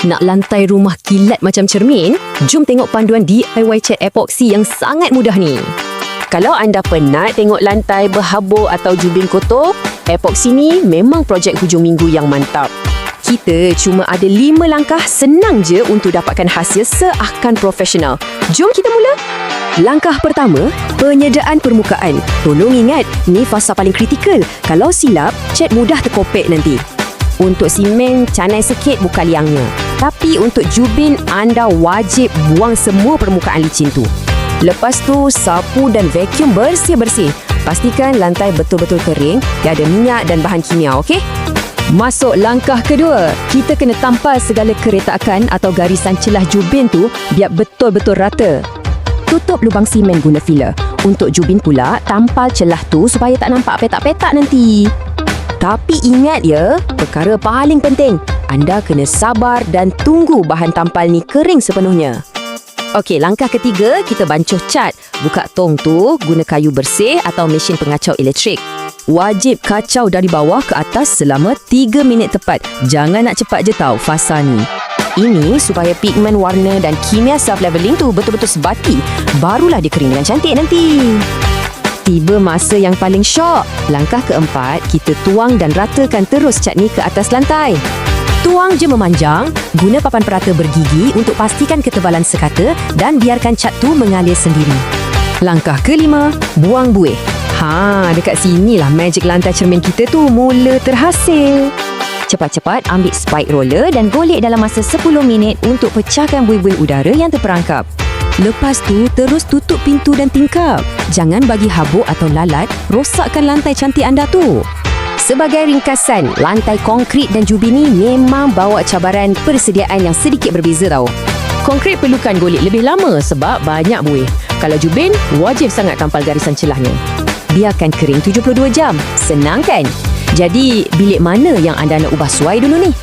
Nak lantai rumah kilat macam cermin? Jom tengok panduan DIY cat epoxy yang sangat mudah ni. Kalau anda penat tengok lantai berhabuk atau jubin kotor, epoxy ni memang projek hujung minggu yang mantap. Kita cuma ada 5 langkah senang je untuk dapatkan hasil seakan profesional. Jom kita mula. Langkah pertama, penyedaan permukaan. Tolong ingat, ni fasa paling kritikal. Kalau silap, cat mudah terkopek nanti. Untuk simen, canai sikit buka liangnya. Tapi untuk jubin, anda wajib buang semua permukaan licin tu. Lepas tu, sapu dan vacuum bersih-bersih. Pastikan lantai betul-betul kering, tiada minyak dan bahan kimia, okey? Masuk langkah kedua. Kita kena tampal segala keretakan atau garisan celah jubin tu biar betul-betul rata. Tutup lubang simen guna filler. Untuk jubin pula, tampal celah tu supaya tak nampak petak-petak nanti. Tapi ingat ya, perkara paling penting, anda kena sabar dan tunggu bahan tampal ni kering sepenuhnya. Okey, langkah ketiga, kita bancuh cat. Buka tong tu, guna kayu bersih atau mesin pengacau elektrik. Wajib kacau dari bawah ke atas selama 3 minit tepat. Jangan nak cepat je tau fasa ni. Ini supaya pigmen warna dan kimia self-leveling tu betul-betul sebati. Barulah dia kering dengan cantik nanti. Tiba masa yang paling syok. Langkah keempat, kita tuang dan ratakan terus cat ni ke atas lantai. Tuang je memanjang, guna papan perata bergigi untuk pastikan ketebalan sekata dan biarkan cat tu mengalir sendiri. Langkah kelima, buang buih. Dekat sinilah magic lantai cermin kita tu mula terhasil. Cepat-cepat ambil spike roller dan golek dalam masa 10 minit untuk pecahkan buih-buih udara yang terperangkap. Lepas tu, terus tutup pintu dan tingkap. Jangan bagi habuk atau lalat rosakkan lantai cantik anda tu. Sebagai ringkasan, lantai konkrit dan jubin ni memang bawa cabaran persediaan yang sedikit berbeza tau. Konkrit perlukan golek lebih lama sebab banyak buih. Kalau jubin, wajib sangat tampal garisan celahnya. Biarkan kering 72 jam. Senang kan? Jadi, bilik mana yang anda nak ubah suai dulu ni?